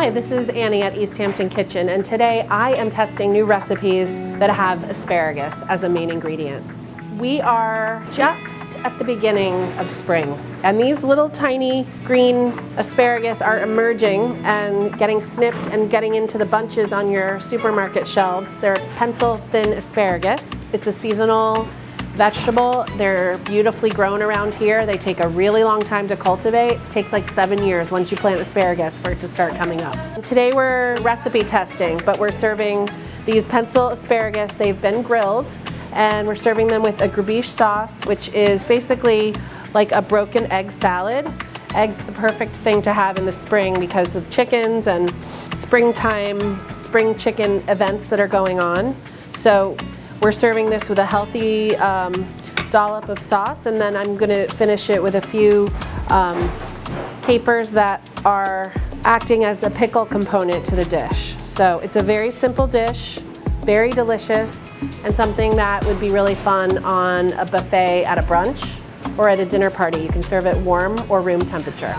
Hi, this is Annie at East Hampton Kitchen, and today I am testing new recipes that have asparagus as a main ingredient. We are just at the beginning of spring, and these little tiny green asparagus are emerging and getting snipped and getting into the bunches on your supermarket shelves. They're pencil-thin asparagus. It's a seasonal vegetable. They're beautifully grown around here. They take a really long time to cultivate. It takes like 7 years once you plant asparagus for it to start coming up. Today we're recipe testing, but we're serving these pencil asparagus. They've been grilled, and we're serving them with a Gribiche sauce, which is basically like a broken egg salad. Egg's the perfect thing to have in the spring because of chickens and springtime, spring chicken events that are going on. So we're serving this with a healthy dollop of sauce, and then I'm gonna finish it with a few capers that are acting as a pickle component to the dish. So it's a very simple dish, very delicious, and something that would be really fun on a buffet at a brunch or at a dinner party. You can serve it warm or room temperature.